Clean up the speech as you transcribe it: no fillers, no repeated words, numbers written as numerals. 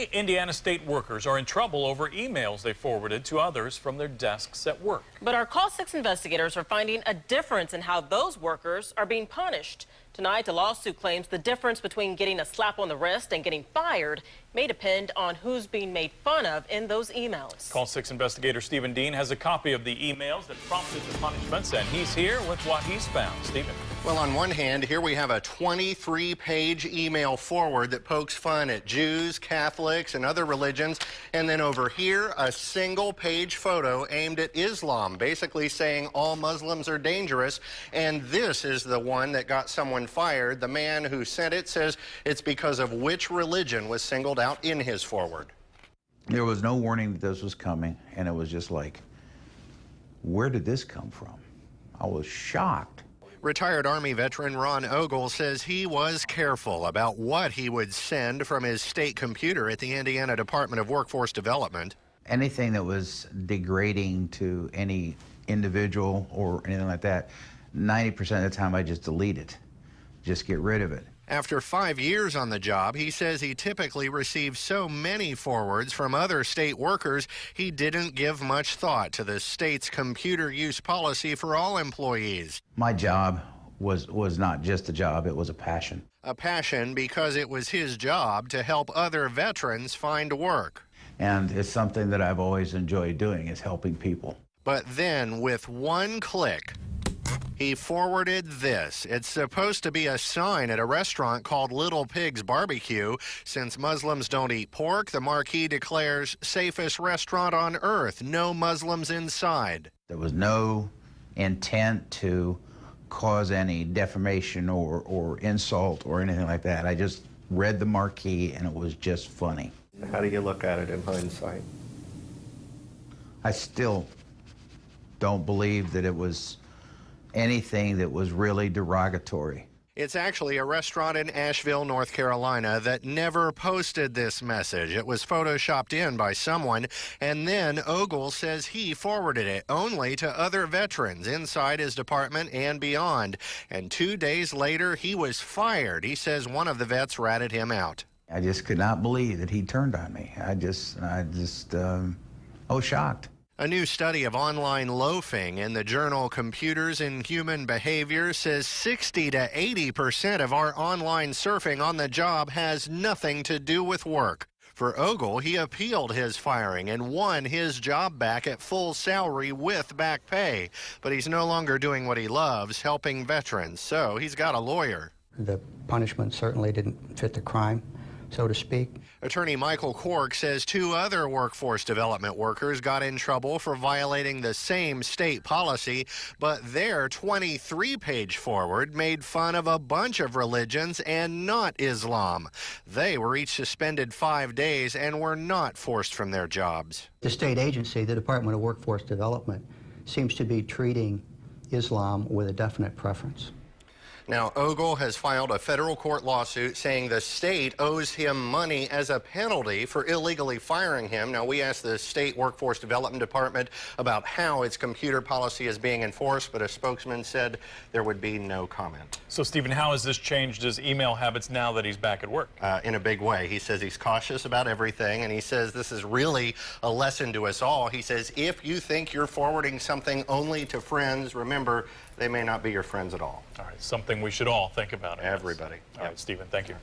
Many Indiana state workers are in trouble over emails they forwarded to others from their desks at work. But our Call 6 investigators are finding a difference in how those workers are being punished. Tonight, a lawsuit claims the difference between getting a slap on the wrist and getting fired may depend on who's being made fun of in those emails. Call 6 investigator Stephen Dean has a copy of the emails that prompted the punishments, and he's here with what he's found. Stephen. Well, on one hand, here we have a 23-page email forward that pokes fun at Jews, Catholics, and other religions. And then over here, a single-page photo aimed at Islam, basically saying all Muslims are dangerous. And this is the one that got someone fired. The man who sent it says it's because of which religion was singled out in his forward. There was no warning that this was coming, and it was just like, where did this come from? I was shocked. Retired Army veteran Ron Ogle says he was careful about what he would send from his state computer at the Indiana Department of Workforce Development. Anything that was degrading to any individual or anything like that, 90% of the time I just delete it, just get rid of it. After 5 years on the job, he says he typically receives so many forwards from other state workers, he didn't give much thought to the state's computer use policy for all employees. My job was not just a job, it was a passion. A passion because it was his job to help other veterans find work. And it's something that I've always enjoyed doing, is helping people. But then, with one click, he forwarded this. It's supposed to be a sign at a restaurant called Little Pig's Barbecue. Since Muslims don't eat pork, the marquee declares safest restaurant on earth, no Muslims inside. There was no intent to cause any defamation or insult or anything like that. I just read the marquee and it was just funny. How do you look at it in hindsight? I still don't believe that it was anything that was really derogatory. It's actually a restaurant in Asheville, North Carolina that never posted this message. It was photoshopped in by someone, and then Ogle says he forwarded it only to other veterans inside his department and beyond. And 2 days later, he was fired. He says one of the vets ratted him out. I just could not believe that he turned on me. I was shocked. A new study of online loafing in the journal Computers and Human Behavior says 60 to 80% of our online surfing on the job has nothing to do with work. For Ogle, he appealed his firing and won his job back at full salary with back pay. But he's no longer doing what he loves, helping veterans, so he's got a lawyer. The punishment certainly didn't fit the crime, so to speak. Attorney Michael Cork says 2 other workforce development workers got in trouble for violating the same state policy, but their 23-page forward made fun of a bunch of religions and not Islam. They were each suspended 5 days and were not forced from their jobs. The state agency, the Department of Workforce Development, seems to be treating Islam with a definite preference. Now, Ogle has filed a federal court lawsuit saying the state owes him money as a penalty for illegally firing him. Now, we asked the state workforce development department about how its computer policy is being enforced, but a spokesman said there would be no comment. So, Stephen, how has this changed his email habits now that he's back at work? In a big way. He says he's cautious about everything, and he says this is really a lesson to us all. He says if you think you're forwarding something only to friends, remember, they may not be your friends at all. All right, something we should all think about. Everybody. All right, Stephen, thank you.